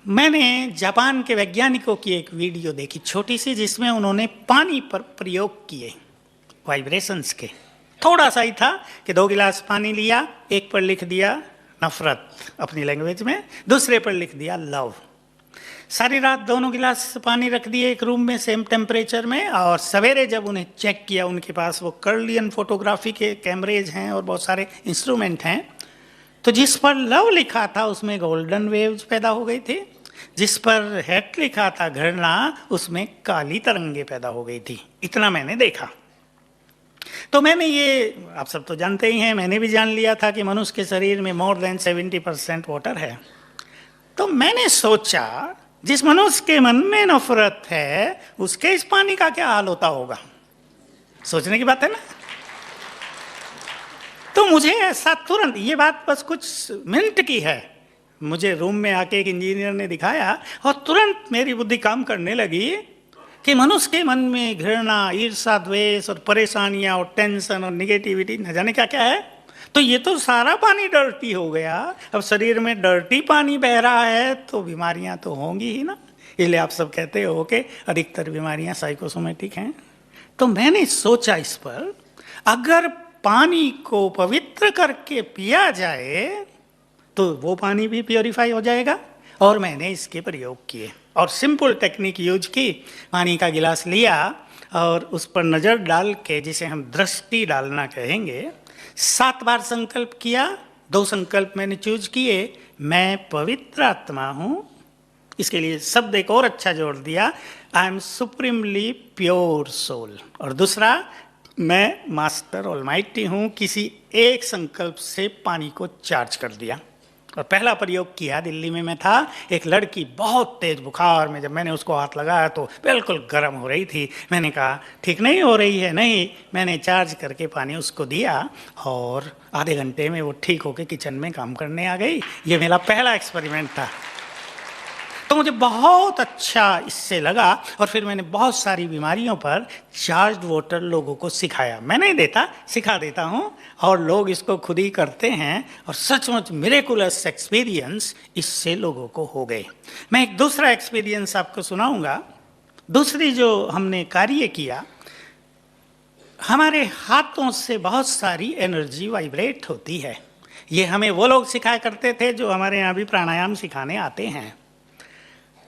मैंने जापान के वैज्ञानिकों की एक वीडियो देखी छोटी सी, जिसमें उन्होंने पानी पर प्रयोग किए वाइब्रेशंस के। थोड़ा सा ही था कि 2 गिलास पानी लिया, एक पर लिख दिया नफरत अपनी लैंग्वेज में, दूसरे पर लिख दिया लव। सारी रात दोनों गिलास पानी रख दिए एक रूम में सेम टेम्परेचर में, और सवेरे जब उन्हें चेक किया, उनके पास वो कर्लियन फोटोग्राफी के कैमरेज हैं और बहुत सारे इंस्ट्रूमेंट हैं, तो जिस पर लव लिखा था उसमें गोल्डन वेव्स पैदा हो गई थी, जिस पर हेट लिखा था घृणा उसमें काली तरंगे पैदा हो गई थी। इतना मैंने देखा। तो मैंने ये, आप सब तो जानते ही हैं, मैंने भी जान लिया था कि मनुष्य के शरीर में मोर देन 70% वाटर है। तो मैंने सोचा जिस मनुष्य के मन में नफरत है उसके इस पानी का क्या हाल होता होगा। सोचने की बात है ना। तो मुझे ऐसा तुरंत, ये बात बस कुछ मिनट की है, मुझे रूम में आके एक इंजीनियर ने दिखाया और तुरंत मेरी बुद्धि काम करने लगी कि मनुष्य के मन में घृणा, ईर्ष्या, द्वेष और परेशानियां और टेंशन और निगेटिविटी न जाने क्या क्या है। तो ये तो सारा पानी डर्टी हो गया। अब शरीर में डर्टी पानी बह रहा है तो बीमारियां तो होंगी ही ना। इसलिए आप सब कहते हो कि अधिकतर बीमारियां साइकोसोमेटिक हैं। तो मैंने सोचा इस पर, अगर पानी को पवित्र करके पिया जाए तो वो पानी भी प्योरीफाई हो जाएगा। और मैंने इसके प्रयोग किए और सिंपल टेक्निक यूज की। पानी का गिलास लिया और उस पर नज़र डाल के, जिसे हम दृष्टि डालना कहेंगे, 7 बार संकल्प किया। 2 संकल्प मैंने चूज किए। मैं पवित्र आत्मा हूँ, इसके लिए शब्द एक और अच्छा जोड़ दिया, I am supremely pure soul. और दूसरा, मैं मास्टर ऑलमाइटी हूँ। किसी एक संकल्प से पानी को चार्ज कर दिया और पहला प्रयोग किया। दिल्ली में मैं था, एक लड़की बहुत तेज बुखार में, जब मैंने उसको हाथ लगाया तो बिल्कुल गर्म हो रही थी। मैंने कहा ठीक नहीं हो रही है। नहीं, मैंने चार्ज करके पानी उसको दिया और आधे घंटे में वो ठीक होकर किचन में काम करने आ गई। ये मेरा पहला एक्सपेरिमेंट था। तो मुझे बहुत अच्छा इससे लगा और फिर मैंने बहुत सारी बीमारियों पर चार्ज वाटर लोगों को सिखाया। मैं नहीं देता, सिखा देता हूँ और लोग इसको खुद ही करते हैं और सचमुच मिरेकुलस एक्सपीरियंस इससे लोगों को हो गए। मैं एक दूसरा एक्सपीरियंस आपको सुनाऊंगा। दूसरी जो हमने कार्य किया, हमारे हाथों से बहुत सारी एनर्जी वाइब्रेट होती है। ये हमें वो लोग सिखाया करते थे जो हमारे यहाँ भी प्राणायाम सिखाने आते हैं।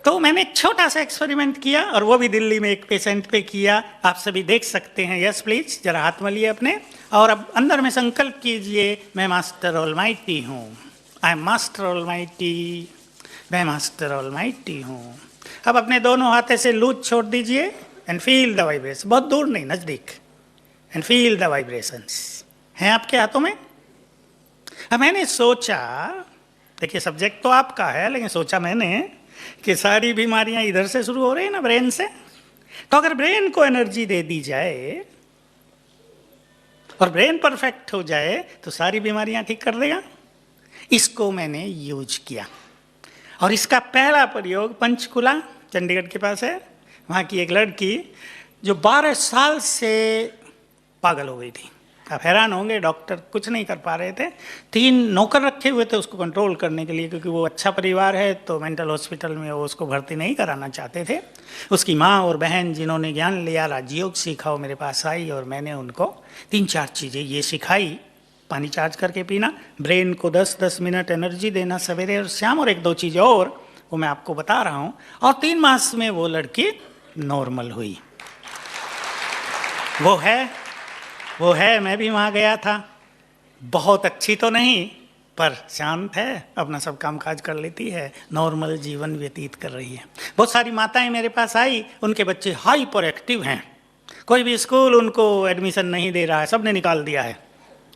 तो मैंने एक छोटा सा एक्सपेरिमेंट किया और वो भी दिल्ली में एक पेशेंट पे किया। आप सभी देख सकते हैं। यस प्लीज, जरा हाथ मलिए अपने और अब अंदर में संकल्प कीजिए, मैं मास्टर ऑलमाइटी हूँ। आई एम मास्टर ऑलमाइटी, मैं मास्टर ऑलमाइटी हूँ। अब अपने दोनों हाथे से लूज छोड़ दीजिए एंड फील द वाइब्रेशन। बहुत दूर नहीं, नजदीक। एंड फील द वाइब्रेशंस हैं आपके हाथों में। अब मैंने सोचा, देखिए सब्जेक्ट तो आपका है, लेकिन सोचा मैंने कि सारी बीमारियां इधर से शुरू हो रही है ना, ब्रेन से। तो अगर ब्रेन को एनर्जी दे दी जाए और ब्रेन परफेक्ट हो जाए तो सारी बीमारियां ठीक कर देगा। इसको मैंने यूज किया और इसका पहला प्रयोग पंचकुला, चंडीगढ़ के पास है। वहाँ की एक लड़की जो 12 साल से पागल हो गई थी। आप हैरान होंगे, डॉक्टर कुछ नहीं कर पा रहे थे। 3 नौकर रखे हुए थे उसको कंट्रोल करने के लिए, क्योंकि वो अच्छा परिवार है तो मेंटल हॉस्पिटल में वो उसको भर्ती नहीं कराना चाहते थे। उसकी माँ और बहन जिन्होंने ज्ञान लिया, राजयोग सीखा, वो मेरे पास आई और मैंने उनको 3-4 चीज़ें ये सिखाई। पानी चार्ज करके पीना, ब्रेन को 10-10 मिनट एनर्जी देना सवेरे और शाम, और 1-2 चीज़ें और वो मैं आपको बता रहा हूँ। और 3 मास में वो लड़की नॉर्मल हुई। वो है, मैं भी वहाँ गया था। बहुत अच्छी तो नहीं पर शांत है, अपना सब काम काज कर लेती है, नॉर्मल जीवन व्यतीत कर रही है। बहुत सारी माताएं मेरे पास आई, उनके बच्चे हाइपर एक्टिव हैं। कोई भी स्कूल उनको एडमिशन नहीं दे रहा है, सबने निकाल दिया है।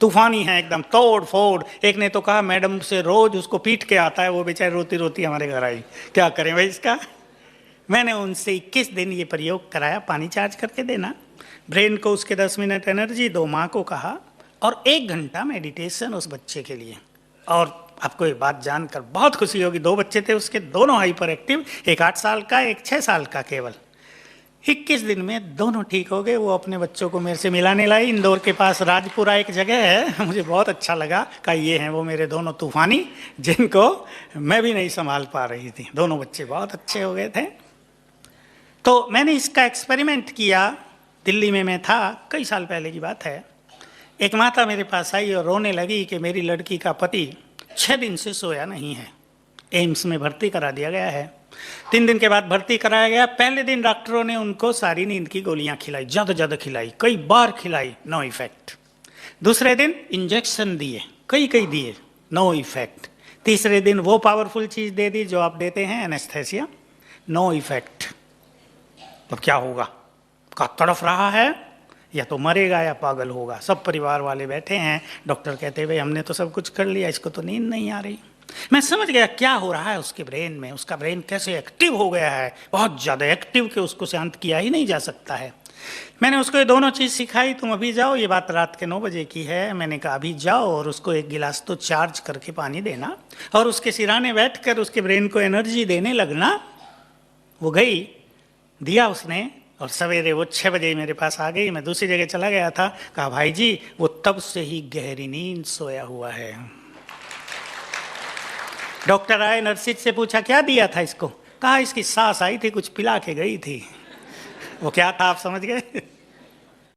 तूफानी है एकदम, तोड़ फोड़। एक ने तो कहा मैडम से रोज उसको पीट के आता है, वो बेचारी रोती रोती हमारे घर आई। क्या करें भाई इसका। मैंने उनसे 21 दिन ये प्रयोग कराया, पानी चार्ज करके देना, ब्रेन को उसके 10 मिनट एनर्जी, 2 माँ को कहा और 1 घंटा मेडिटेशन उस बच्चे के लिए। और आपको ये बात जानकर बहुत खुशी होगी, 2 बच्चे थे उसके, दोनों हाइपर एक्टिव, एक 8 साल का, एक 6 साल का केवल। 21 दिन में दोनों ठीक हो गए। वो अपने बच्चों को मेरे से मिलाने लाई। इंदौर के पास राजपुरा एक जगह है, मुझे बहुत अच्छा लगा। कहा ये हैं वो मेरे दोनों तूफानी, जिनको मैं भी नहीं संभाल पा रही थी। दोनों बच्चे बहुत अच्छे हो गए थे। तो मैंने इसका एक्सपेरिमेंट किया। दिल्ली में मैं था, कई साल पहले की बात है। एक माता मेरे पास आई और रोने लगी कि मेरी लड़की का पति 6 दिन से सोया नहीं है, एम्स में भर्ती करा दिया गया है। 3 दिन के बाद भर्ती कराया गया। पहले दिन डॉक्टरों ने उनको सारी नींद की गोलियां खिलाई, ज़्यादा खिलाई, कई बार खिलाई, नो इफेक्ट। दूसरे दिन इंजेक्शन दिए, कई दिए, नो इफेक्ट। तीसरे दिन वो पावरफुल चीज़ दे दी जो आप देते हैं, एनेस्थेसिया, नो इफेक्ट। अब क्या होगा? का तड़फ रहा है, या तो मरेगा या पागल होगा। सब परिवार वाले बैठे हैं। डॉक्टर कहते भाई हमने तो सब कुछ कर लिया, इसको तो नींद नहीं आ रही। मैं समझ गया क्या हो रहा है उसके ब्रेन में। उसका ब्रेन कैसे एक्टिव हो गया है, बहुत ज़्यादा एक्टिव, कि उसको शांत किया ही नहीं जा सकता है। मैंने उसको ये दोनों चीज़ सिखाई। तुम अभी जाओ, ये बात रात के 9 बजे की है। मैंने कहा अभी जाओ और उसको 1 गिलास तो चार्ज करके पानी देना, और उसके सिराने बैठ कर उसके ब्रेन को एनर्जी देने लगना। वो गई, दिया उसने, और सवेरे वो 6 बजे मेरे पास आ गई। मैं दूसरी जगह चला गया था। कहा भाई जी वो तब से ही गहरी नींद सोया हुआ है। डॉक्टर आए, नर्सिस से पूछा क्या दिया था इसको? कहा इसकी सास आई थी, कुछ पिला के गई थी। वो क्या था आप समझ गए?